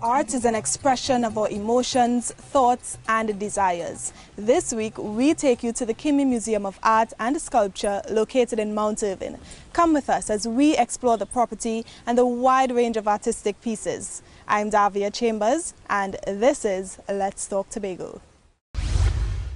Art is an expression of our emotions, thoughts, and desires. This week, we take you to the Kimi Museum of Art and Sculpture located in Mount Irving. Come with us as we explore the property and the wide range of artistic pieces. I'm Davia Chambers, and this is Let's Talk Tobago.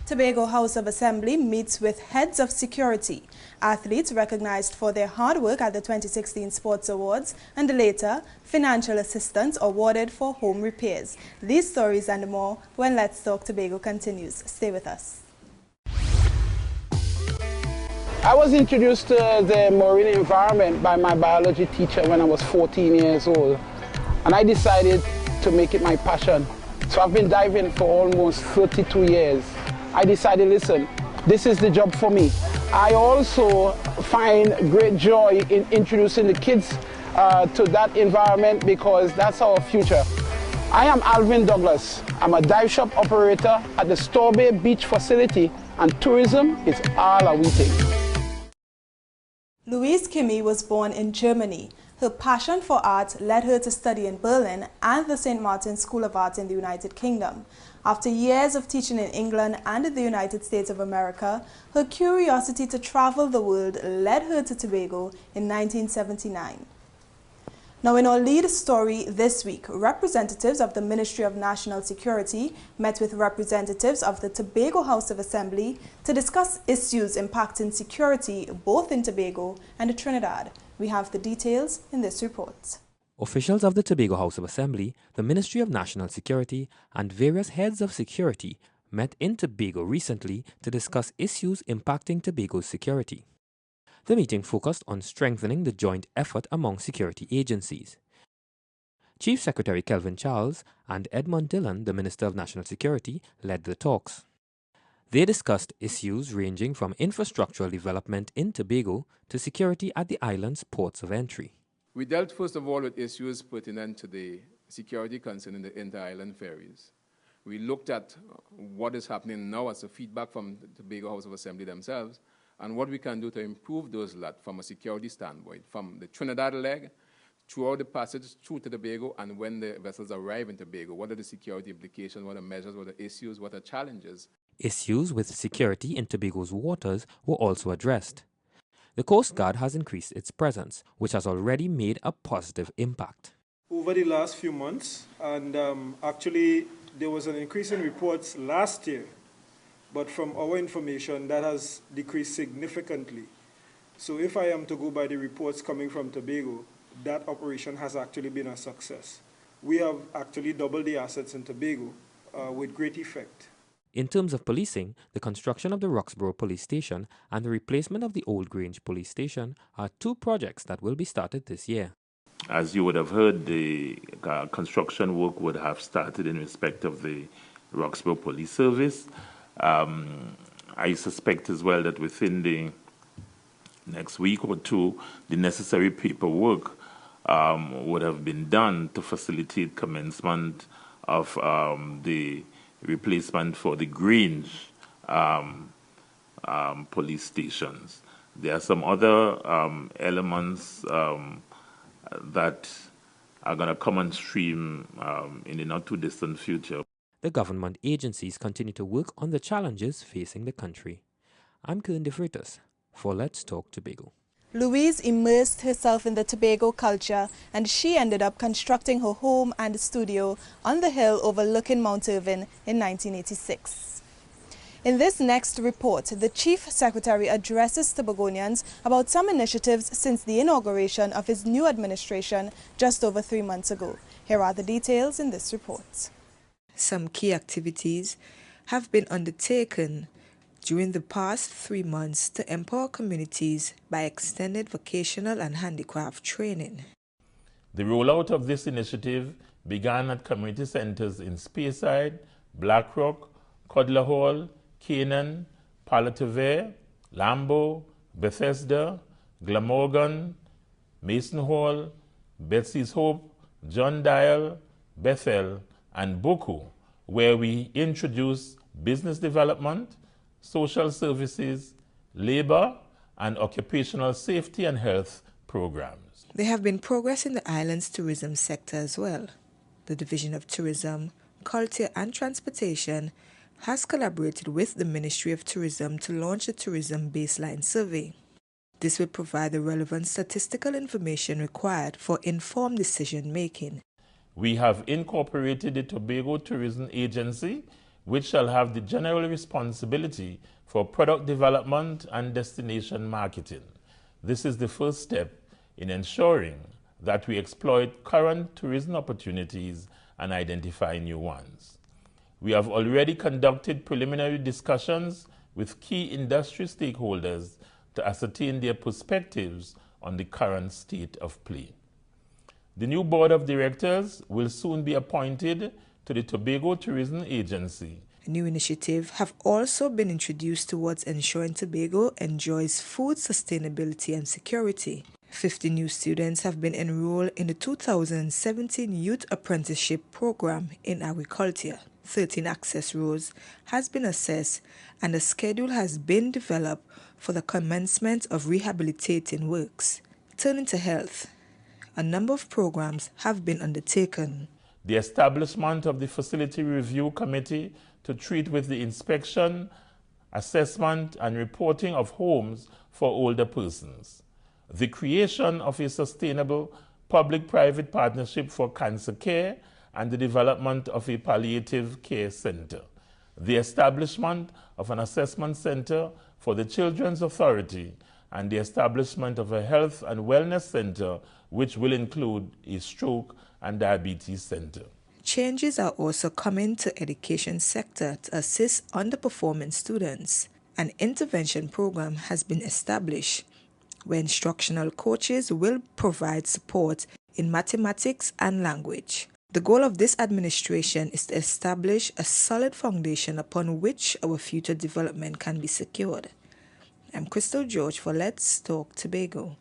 Tobago House of Assembly meets with heads of security, athletes recognized for their hard work at the 2016 Sports Awards, and later, financial assistance awarded for home repairs. These stories and more when Let's Talk Tobago continues. Stay with us. I was introduced to the marine environment by my biology teacher when I was 14 years old, and I decided to make it my passion. So I've been diving for almost 32 years. I decided, listen, this is the job for me. I also find great joy in introducing the kids to that environment because that's our future. I am Alvin Douglas. I'm a dive shop operator at the Store Bay Beach facility, and tourism is all a waiting. Louise Kimi was born in Germany. Her passion for art led her to study in Berlin and the St. Martin's School of Art in the United Kingdom. After years of teaching in England and in the United States of America, her curiosity to travel the world led her to Tobago in 1979. Now, in our lead story this week, representatives of the Ministry of National Security met with representatives of the Tobago House of Assembly to discuss issues impacting security both in Tobago and Trinidad. We have the details in this report. Officials of the Tobago House of Assembly, the Ministry of National Security, and various heads of security met in Tobago recently to discuss issues impacting Tobago's security. The meeting focused on strengthening the joint effort among security agencies. Chief Secretary Kelvin Charles and Edmund Dillon, the Minister of National Security, led the talks. They discussed issues ranging from infrastructural development in Tobago to security at the island's ports of entry. We dealt first of all with issues pertinent to the security concerning the inter-island ferries. We looked at what is happening now as a feedback from the Tobago House of Assembly themselves and what we can do to improve those lot from a security standpoint, from the Trinidad leg, throughout the passage through to Tobago, and when the vessels arrive in Tobago, what are the security implications, what are measures, what are issues, what are challenges. Issues with security in Tobago's waters were also addressed. The Coast Guard has increased its presence, which has already made a positive impact. Over the last few months, and actually there was an increase in reports last year, but from our information that has decreased significantly. So if I am to go by the reports coming from Tobago, that operation has actually been a success. We have actually doubled the assets in Tobago with great effect. In terms of policing, the construction of the Roxborough Police Station and the replacement of the Old Grange Police Station are two projects that will be started this year. As you would have heard, the construction work would have started in respect of the Roxborough Police Service. I suspect as well that within the next week or two, the necessary paperwork would have been done to facilitate commencement of the replacement for the Grange police stations. There are some other elements that are going to come on stream in the not too distant future. The government agencies continue to work on the challenges facing the country. I'm Kern De Freitas for Let's Talk Tobago. Louise immersed herself in the Tobago culture, and she ended up constructing her home and studio on the hill overlooking Mount Irving in 1986. In this next report, the Chief Secretary addresses Tobagonians about some initiatives since the inauguration of his new administration just over 3 months ago. Here are the details in this report. Some key activities have been undertaken during the past 3 months to empower communities by extended vocational and handicraft training. The rollout of this initiative began at community centers in Speyside, Blackrock, Codler Hall, Canaan, Palatavere, Lambo, Bethesda, Glamorgan, Mason Hall, Betsy's Hope, John Dial, Bethel, and Boku, where we introduced business development, social services, labor, and occupational safety and health programs. There have been progress in the island's tourism sector as well. The Division of Tourism, Culture and Transportation has collaborated with the Ministry of Tourism to launch a Tourism Baseline Survey. This will provide the relevant statistical information required for informed decision-making. We have incorporated the Tobago Tourism Agency, which shall have the general responsibility for product development and destination marketing. This is the first step in ensuring that we exploit current tourism opportunities and identify new ones. We have already conducted preliminary discussions with key industry stakeholders to ascertain their perspectives on the current state of play. The new board of directors will soon be appointed to the Tobago Tourism Agency. A new initiative have also been introduced towards ensuring Tobago enjoys food sustainability and security. 50 new students have been enrolled in the 2017 Youth Apprenticeship Program in Agriculture. 13 access roads has been assessed and a schedule has been developed for the commencement of rehabilitating works. Turning to health, a number of programs have been undertaken. The establishment of the Facility Review Committee to treat with the inspection, assessment and reporting of homes for older persons. The creation of a sustainable public-private partnership for cancer care and the development of a palliative care center. The establishment of an assessment center for the Children's Authority and the establishment of a health and wellness center which will include a stroke and diabetes center. Changes are also coming to education sector to assist underperforming students. An intervention program has been established where instructional coaches will provide support in mathematics and language. The goal of this administration is to establish a solid foundation upon which our future development can be secured. I'm Crystal George for Let's Talk Tobago.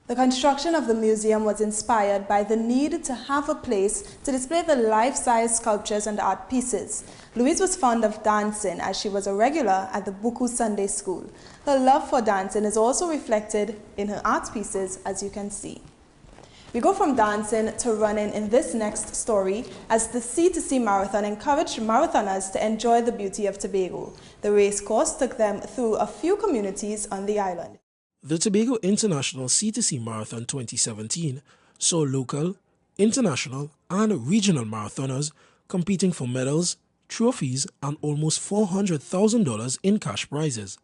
The construction of the museum was inspired by the need to have a place to display the life-size sculptures and art pieces. Louise was fond of dancing as she was a regular at the Buku Sunday School. Her love for dancing is also reflected in her art pieces, as you can see. We go from dancing to running in this next story as the C2C Marathon encouraged marathoners to enjoy the beauty of Tobago. The race course took them through a few communities on the island. The Tobago International C2C Marathon 2017 saw local, international and regional marathoners competing for medals, trophies and almost $400,000 in cash prizes.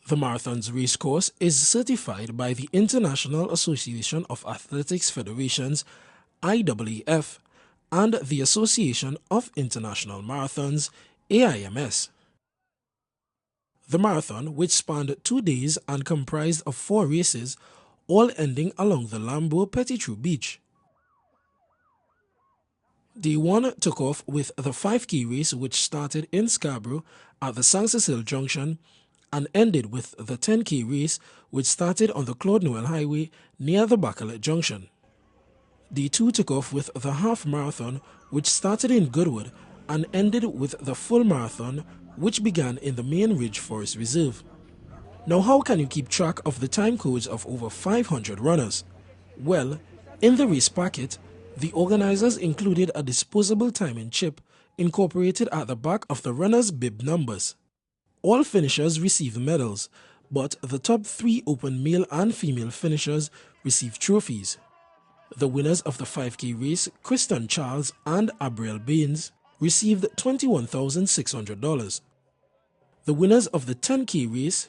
The marathon's race course is certified by the International Association of Athletics Federations (IAAF) and the Association of International Marathons (AIMS). The marathon, which spanned 2 days and comprised of 4 races, all ending along the Lambo-Petitru Beach. Day 1 took off with the 5K race, which started in Scarborough at the St. Cecile Junction and ended with the 10K race, which started on the Claude Noel Highway near the Bacalet Junction. Day 2 took off with the half marathon, which started in Goodwood and ended with the full marathon, which began in the Main Ridge Forest Reserve. Now, how can you keep track of the time codes of over 500 runners? Well, in the race packet, the organizers included a disposable timing chip incorporated at the back of the runners' bib numbers. All finishers received medals, but the top 3 open male and female finishers received trophies. The winners of the 5K race, Kristen Charles and Abriel Baines, received $21,600. The winners of the 10K race,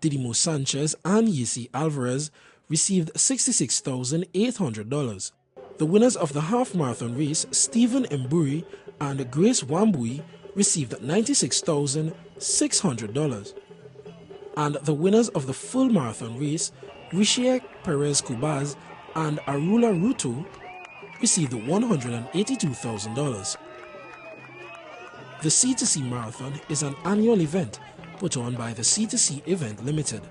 Didimo Sanchez and Yesi Alvarez, received $66,800. The winners of the half marathon race, Stephen Mburi and Grace Wambui, received $96,600. And the winners of the full marathon race, Rishia Perez Kubaz and Arula Ruto, received $182,000. The C2C Marathon is an annual event put on by the C2C Event Limited.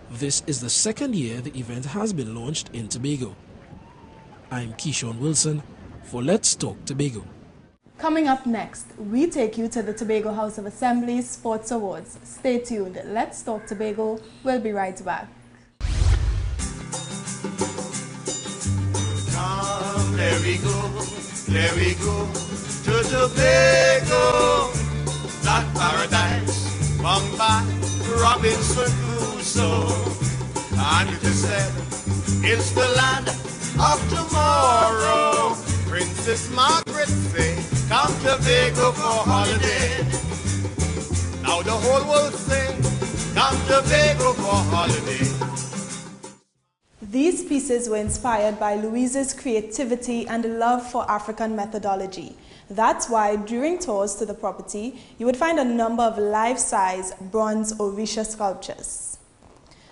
This is the second year the event has been launched in Tobago. I'm Keyshawn Wilson for Let's Talk Tobago. Coming up next, we take you to the Tobago House of Assembly Sports Awards. Stay tuned. Let's Talk Tobago. We'll be right back. Come, there we go. There we go to Tobago, that paradise found by Robinson Crusoe. And it is said it's the land of tomorrow. Princess Margaret say, come Tobago for holiday. Now the whole world sing, come Tobago for holiday. These pieces were inspired by Louise's creativity and love for African methodology. That's why during tours to the property, you would find a number of life-size bronze orisha sculptures.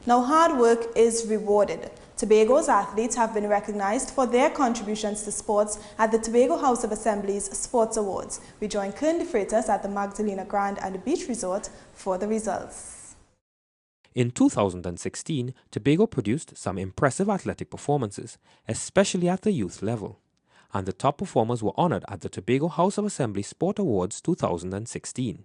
Now, hard work is rewarded. Tobago's athletes have been recognized for their contributions to sports at the Tobago House of Assembly's Sports Awards. We join Kern de Freitas at the Magdalena Grand and Beach Resort for the results. In 2016, Tobago produced some impressive athletic performances, especially at the youth level, and the top performers were honored at the Tobago House of Assembly Sport Awards 2016.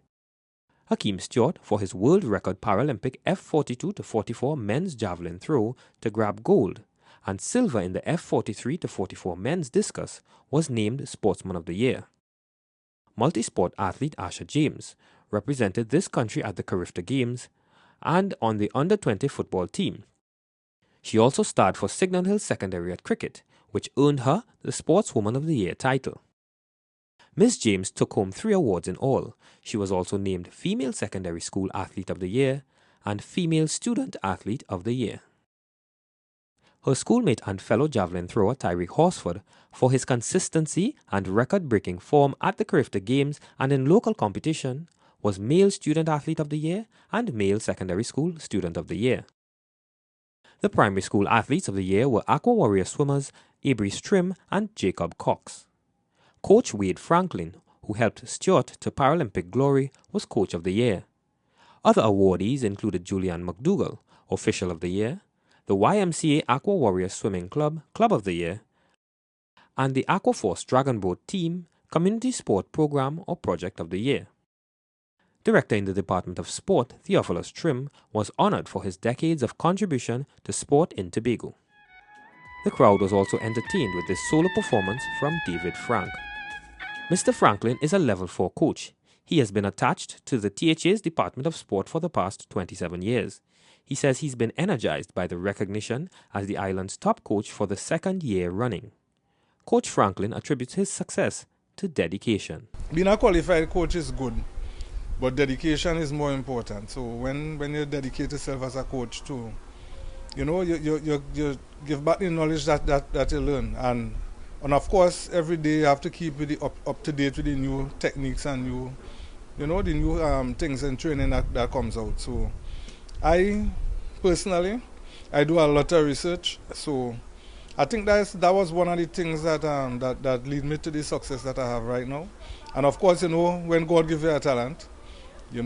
Hakeem Stewart for his world record Paralympic F42-44 men's javelin throw to grab gold, and silver in the F43-44 men's discus was named Sportsman of the Year. Multisport athlete Asha James represented this country at the Carifta Games and on the under-20 football team. She also starred for Signal Hill Secondary at cricket, which earned her the Sportswoman of the Year title. Ms. James took home 3 awards in all. She was also named Female Secondary School Athlete of the Year and Female Student Athlete of the Year. Her schoolmate and fellow javelin thrower Tyreke Hosford for his consistency and record-breaking form at the Carifta Games and in local competition was Male Student Athlete of the Year and Male Secondary School Student of the Year. The primary school athletes of the year were Aqua Warrior swimmers Abri Strim and Jacob Cox. Coach Wade Franklin, who helped Stewart to Paralympic glory, was Coach of the Year. Other awardees included Julianne McDougall, Official of the Year, the YMCA Aqua Warrior Swimming Club, Club of the Year, and the Aquaforce Dragon Boat Team, Community Sport Program or Project of the Year. Director in the Department of Sport, Theophilus Trim, was honored for his decades of contribution to sport in Tobago. The crowd was also entertained with this solo performance from David Frank. Mr. Franklin is a Level 4 coach. He has been attached to the THA's Department of Sport for the past 27 years. He says he's been energized by the recognition as the island's top coach for the 2nd year running. Coach Franklin attributes his success to dedication. Being a qualified coach is good, but dedication is more important. So when you dedicate yourself as a coach too, you give back the knowledge that you learn. And of course, every day you have to keep up to date with the new techniques and the new things and training that comes out. So I personally do a lot of research. So I think that was one of the things that lead me to the success that I have right now. And of course, when God gives you a talent, you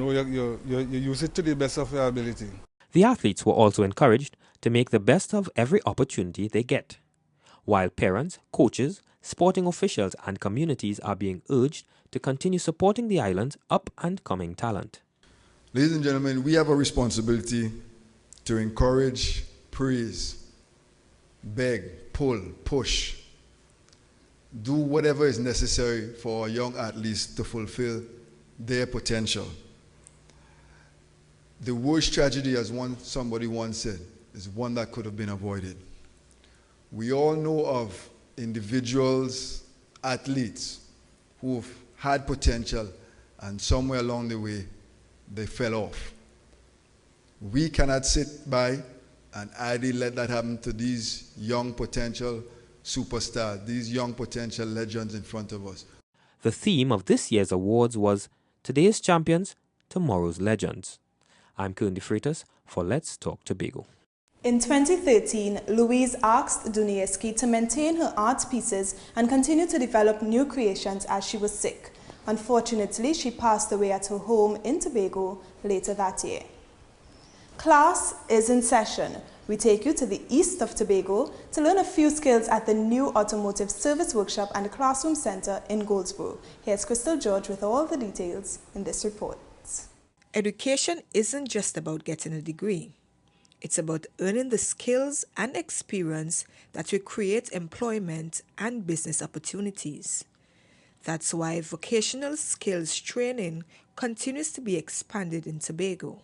use it to the best of your ability. The athletes were also encouraged to make the best of every opportunity they get, while parents, coaches, sporting officials and communities are being urged to continue supporting the island's up-and-coming talent. Ladies and gentlemen, we have a responsibility to encourage, praise, beg, pull, push, do whatever is necessary for our young athletes to fulfill their potential. The worst tragedy, as somebody once said, is one that could have been avoided. We all know of individuals, athletes, who've had potential and somewhere along the way they fell off. We cannot sit by and idly let that happen to these young potential superstars, these young potential legends in front of us. The theme of this year's awards was Today's Champions, Tomorrow's Legends. I'm Kern de Freitas for Let's Talk Tobago. In 2013, Louise asked Dunieski to maintain her art pieces and continue to develop new creations as she was sick. Unfortunately, she passed away at her home in Tobago later that year. Class is in session. We take you to the east of Tobago to learn a few skills at the new Automotive Service Workshop and Classroom Center in Goldsboro. Here's Crystal George with all the details in this report. Education isn't just about getting a degree. It's about earning the skills and experience that will create employment and business opportunities. That's why vocational skills training continues to be expanded in Tobago.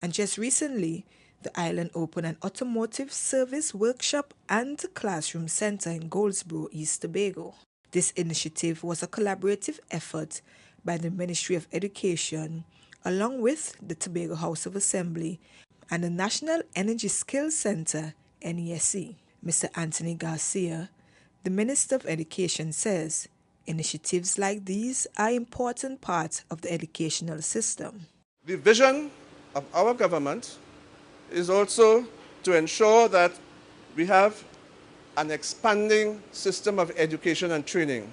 And just recently, the island opened an automotive service workshop and classroom center in Goldsboro, East Tobago. This initiative was a collaborative effort by the Ministry of Education, along with the Tobago House of Assembly and the National Energy Skills Center, NESC. Mr. Anthony Garcia, the Minister of Education, says initiatives like these are an important part of the educational system. The vision of our government is also to ensure that we have an expanding system of education and training,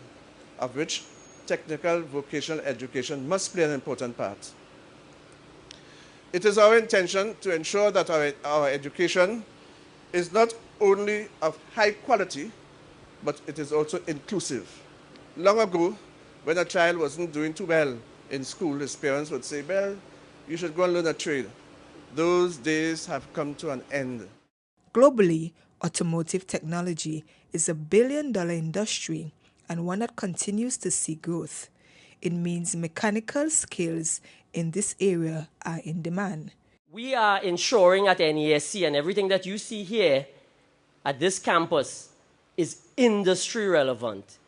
of which technical vocational education must play an important part. It is our intention to ensure that our education is not only of high quality, but it is also inclusive. Long ago, when a child wasn't doing too well in school, his parents would say, well, you should go and learn a trade. Those days have come to an end. Globally, automotive technology is a billion-dollar industry and one that continues to see growth. It means mechanical skills in this area are in demand. We are ensuring at NESC, and everything that you see here at this campus is industry relevant.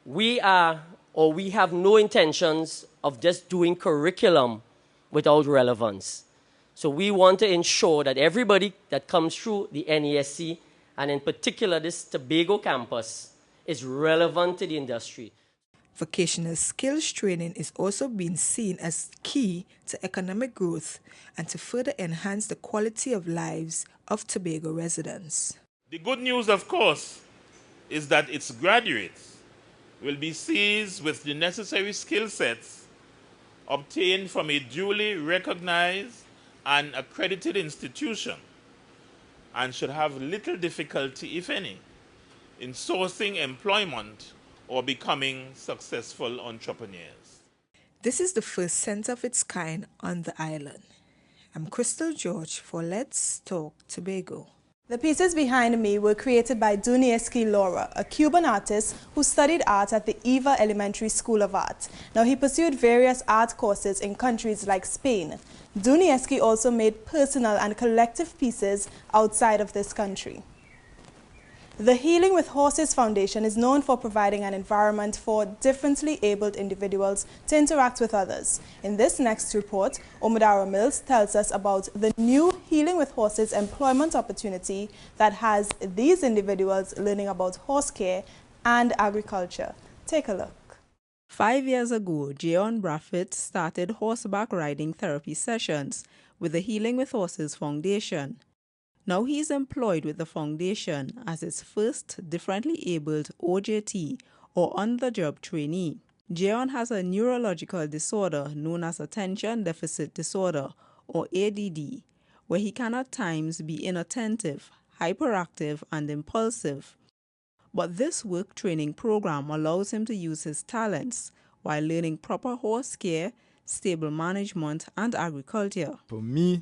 We have no intentions of just doing curriculum without relevance. So we want to ensure that everybody that comes through the NESC, and in particular this Tobago campus, is relevant to the industry. Vocational skills training is also being seen as key to economic growth and to further enhance the quality of lives of Tobago residents. The good news, of course, is that its graduates will be seized with the necessary skill sets obtained from a duly recognized and accredited institution, and should have little difficulty, if any, in sourcing employment or becoming successful entrepreneurs. This is the first center of its kind on the island. I'm Crystal George for Let's Talk Tobago. The pieces behind me were created by Dunieski Laura, a Cuban artist who studied art at the Eva Elementary School of Art. Now, he pursued various art courses in countries like Spain. Dunieski also made personal and collective pieces outside of this country. The Healing with Horses Foundation is known for providing an environment for differently abled individuals to interact with others. In this next report, Omodara Mills tells us about the new Healing with Horses employment opportunity that has these individuals learning about horse care and agriculture. Take a look. 5 years ago, Jeon Braffett started horseback riding therapy sessions with the Healing with Horses Foundation. Now he's employed with the foundation as its first differently abled OJT, or on-the-job trainee. Jeon has a neurological disorder known as attention deficit disorder, or ADD, where he can at times be inattentive, hyperactive, and impulsive. But this work training program allows him to use his talents while learning proper horse care, stable management, and agriculture. For me,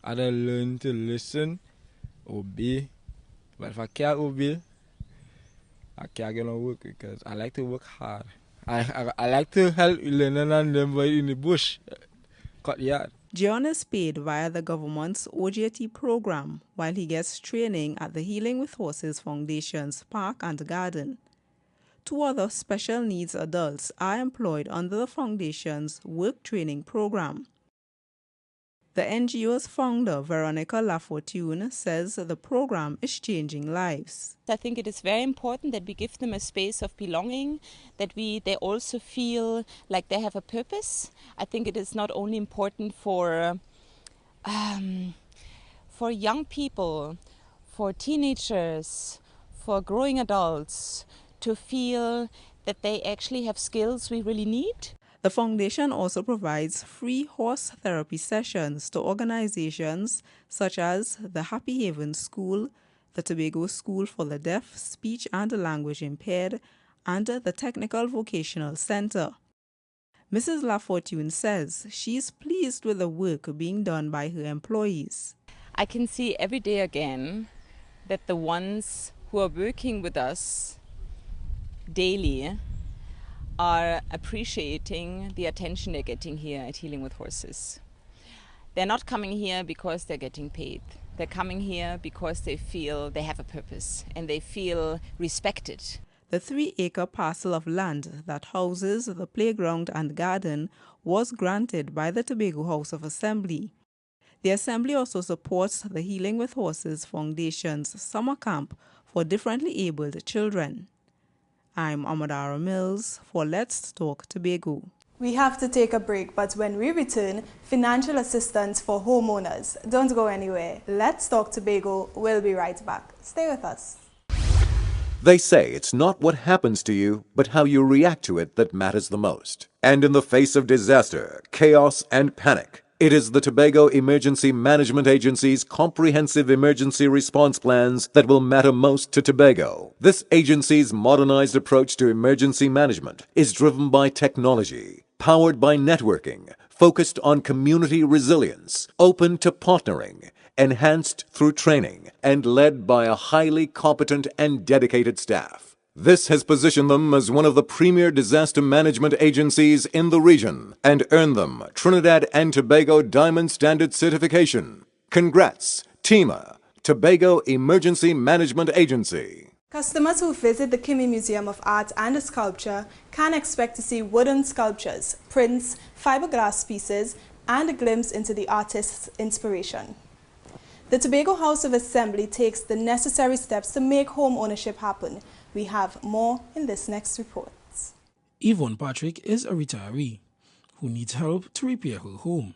I don't learn to listen, obey. But if I can't obey, I can't get on work because I like to work hard. I like to help learning and them in the bush, cut yard. Jeon is paid via the government's OJT program while he gets training at the Healing with Horses Foundation's Park and Garden. 2 other special needs adults are employed under the foundation's work training program. The NGO's founder, Veronica Lafortune, says the program is changing lives. I think it is very important that we give them a space of belonging, that they also feel like they have a purpose. I think it is not only important for young people, for teenagers, for growing adults, to feel that they actually have skills we really need. The foundation also provides free horse therapy sessions to organizations such as the Happy Haven School, the Tobago School for the Deaf, Speech and Language Impaired, and the Technical Vocational Center. Mrs. Lafortune says she's pleased with the work being done by her employees. I can see every day again that the ones who are working with us daily are appreciating the attention they're getting here at Healing with Horses. They're not coming here because they're getting paid. They're coming here because they feel they have a purpose and they feel respected. The 3-acre parcel of land that houses the playground and garden was granted by the Tobago House of Assembly. The Assembly also supports the Healing with Horses Foundation's summer camp for differently abled children. I'm Amadara Mills for Let's Talk Tobago. We have to take a break, but when we return, financial assistance for homeowners. Don't go anywhere. Let's Talk Tobago. We'll be right back. Stay with us. They say it's not what happens to you, but how you react to it that matters the most. And in the face of disaster, chaos, and panic, it is the Tobago Emergency Management Agency's comprehensive emergency response plans that will matter most to Tobago. This agency's modernized approach to emergency management is driven by technology, powered by networking, focused on community resilience, open to partnering, enhanced through training, and led by a highly competent and dedicated staff. This has positioned them as one of the premier disaster management agencies in the region and earned them Trinidad and Tobago Diamond Standard certification. Congrats, TEMA, Tobago Emergency Management Agency. Customers who visit the Kimi Museum of Art and Sculpture can expect to see wooden sculptures, prints, fiberglass pieces, and a glimpse into the artist's inspiration. The Tobago House of Assembly takes the necessary steps to make home ownership happen. We have more in this next report. Yvonne Patrick is a retiree who needs help to repair her home.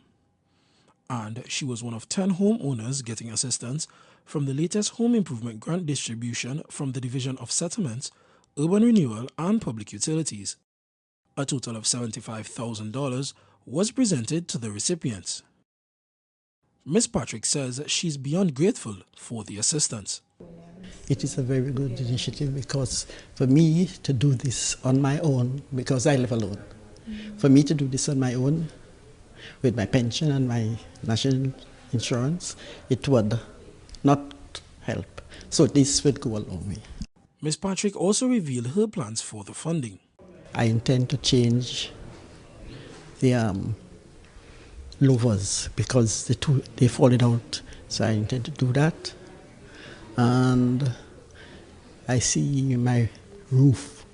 And she was one of 10 homeowners getting assistance from the latest home improvement grant distribution from the Division of Settlements, Urban Renewal and Public Utilities. A total of $75,000 was presented to the recipients. Ms. Patrick says she's beyond grateful for the assistance. It is a very good initiative because for me to do this on my own, because I live alone, for me to do this on my own with my pension and my national insurance, it would not help. So this would go a long way. Ms. Patrick also revealed her plans for the funding. I intend to change the louvers because they're falling out. So I intend to do that. And I see my roof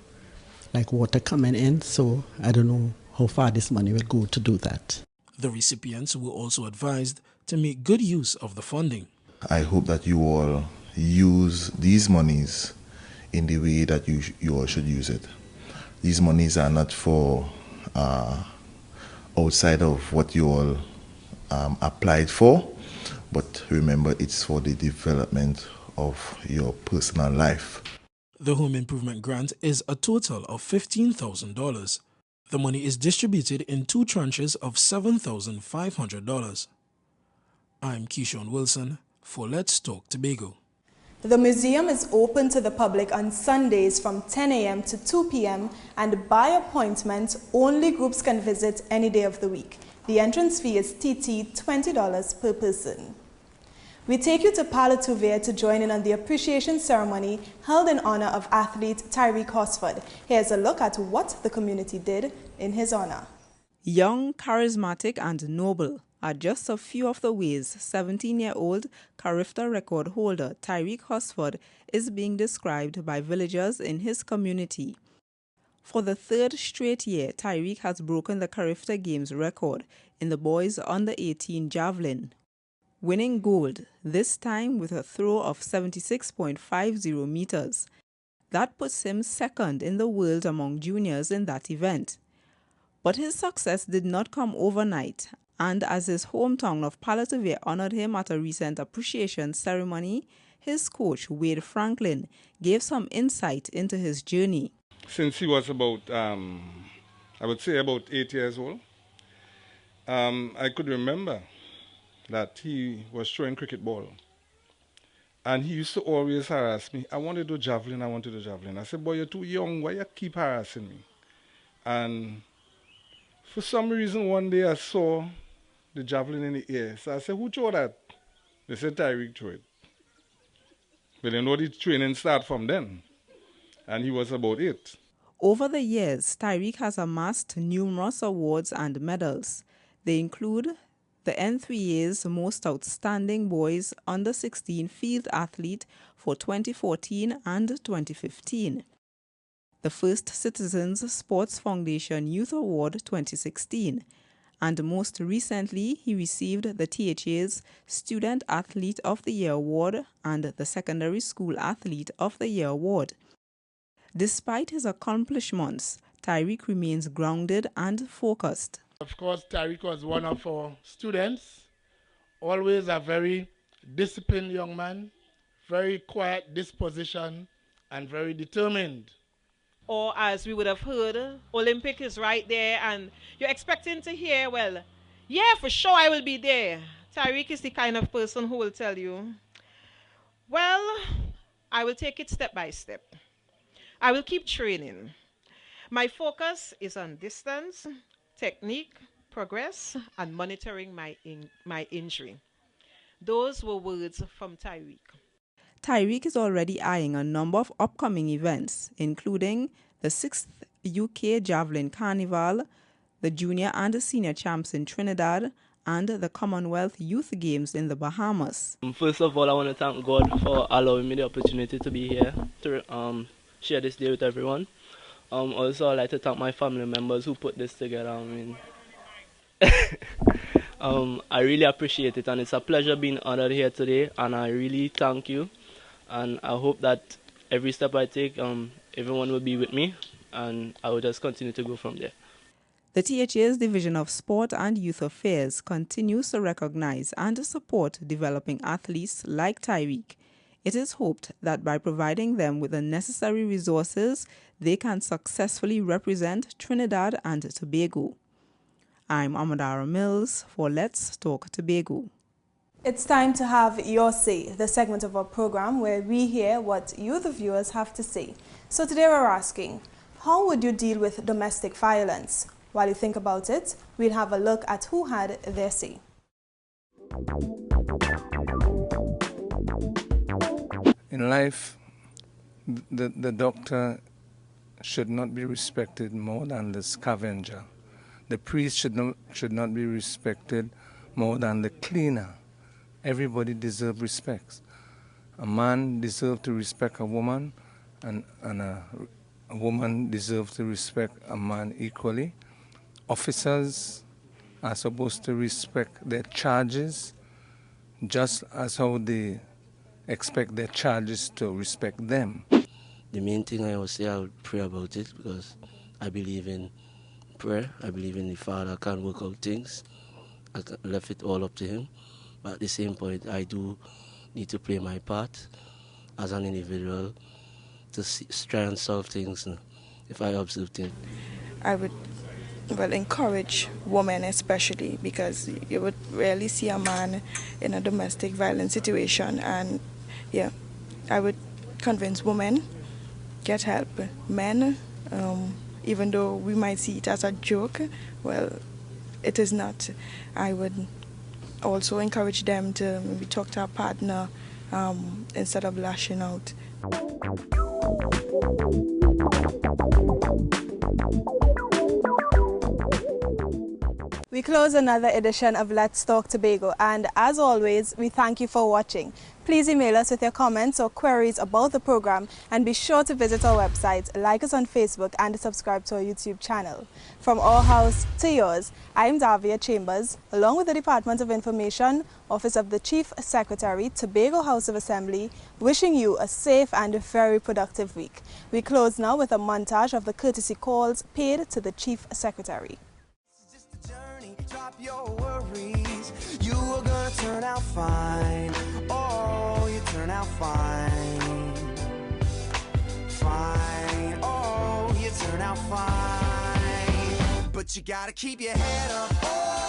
like water coming in, so I don't know how far this money will go to do that. The recipients were also advised to make good use of the funding. I hope that you all use these monies in the way that you all should use it. These monies are not for outside of what you all applied for, but remember it's for the development of your personal life. The home improvement grant is a total of $15,000. The money is distributed in 2 tranches of $7,500. I'm Keishon Wilson for Let's Talk Tobago. The museum is open to the public on Sundays from 10 a.m. to 2 p.m. and by appointment, only groups can visit any day of the week. The entrance fee is TT $20 per person. We take you to Palo Tuvia to join in on the appreciation ceremony held in honor of athlete Tyreke Hosford. Here's a look at what the community did in his honor. Young, charismatic, and noble are just a few of the ways 17-year-old Carifta record holder Tyreke Hosford is being described by villagers in his community. For the 3rd straight year, Tyreke has broken the Carifta Games record in the boys under 18 javelin, winning gold, this time with a throw of 76.50 meters. That puts him 2nd in the world among juniors in that event. But his success did not come overnight, and as his hometown of Palo Tuvia honored him at a recent appreciation ceremony, his coach, Wade Franklin, gave some insight into his journey. Since he was about, I would say about 8 years old, I could remember that he was throwing cricket ball. And he used to always harass me. I want to do javelin, I want to do javelin. I said, boy, you're too young, why you keep harassing me? And for some reason, one day I saw the javelin in the air. So I said, who threw that? They said, Tyreke threw it. But you know the training started from then. And he was about 8. Over the years, Tyreke has amassed numerous awards and medals. They include the N3A's Most Outstanding Boys Under-16 Field Athlete for 2014 and 2015, the First Citizens Sports Foundation Youth Award 2016, and most recently he received the THA's Student Athlete of the Year Award and the Secondary School Athlete of the Year Award. Despite his accomplishments, Tyreke remains grounded and focused. Of course, Tyreke was one of our students, always a very disciplined young man, very quiet disposition, and very determined. Or as we would have heard, Olympic is right there and you're expecting to hear, well, yeah, for sure I will be there. Tyreke is the kind of person who will tell you, well, I will take it step by step. I will keep training. My focus is on distance, technique, progress, and monitoring my injury. Those were words from Tyreke. Tyreke is already eyeing a number of upcoming events, including the 6th UK Javelin Carnival, the Junior and Senior Champs in Trinidad, and the Commonwealth Youth Games in the Bahamas. First of all, I want to thank God for allowing me the opportunity to be here to share this day with everyone. Also, I'd like to thank my family members who put this together. I really appreciate it, and it's a pleasure being honored here today, and I really thank you. And I hope that every step I take, everyone will be with me, and I will just continue to go from there. The THA's Division of Sport and Youth Affairs continues to recognize and support developing athletes like Tyreke. It is hoped that by providing them with the necessary resources, they can successfully represent Trinidad and Tobago. I'm Amadara Mills for Let's Talk Tobago. It's time to have Your Say, the segment of our program where we hear what you, the viewers, have to say. So today we're asking, how would you deal with domestic violence? While you think about it, we'll have a look at who had their say. In life, the doctor should not be respected more than the scavenger. The priest should not be respected more than the cleaner. Everybody deserves respect. A man deserves to respect a woman, and a woman deserves to respect a man equally. Officers are supposed to respect their charges just as how they expect their charges to respect them. The main thing I would say, I would pray about it, because I believe in prayer. I believe in the Father can work out things. I left it all up to him. But at the same point, I do need to play my part as an individual to try and solve things if I observe things. I would encourage women especially, because you would rarely see a man in a domestic violence situation, and yeah, I would convince women, get help. Men, even though we might see it as a joke, well, it is not. I would also encourage them to maybe talk to a partner instead of lashing out. We close another edition of Let's Talk Tobago, and as always, we thank you for watching. Please email us with your comments or queries about the program, and be sure to visit our website, like us on Facebook, and subscribe to our YouTube channel. From our house to yours, I'm Davia Chambers, along with the Department of Information, Office of the Chief Secretary, Tobago House of Assembly, wishing you a safe and very productive week. We close now with a montage of the courtesy calls paid to the Chief Secretary. Drop your worries, you are gonna turn out fine. Oh, you turn out fine. Fine, oh, you turn out fine. But you gotta keep your head up. Oh.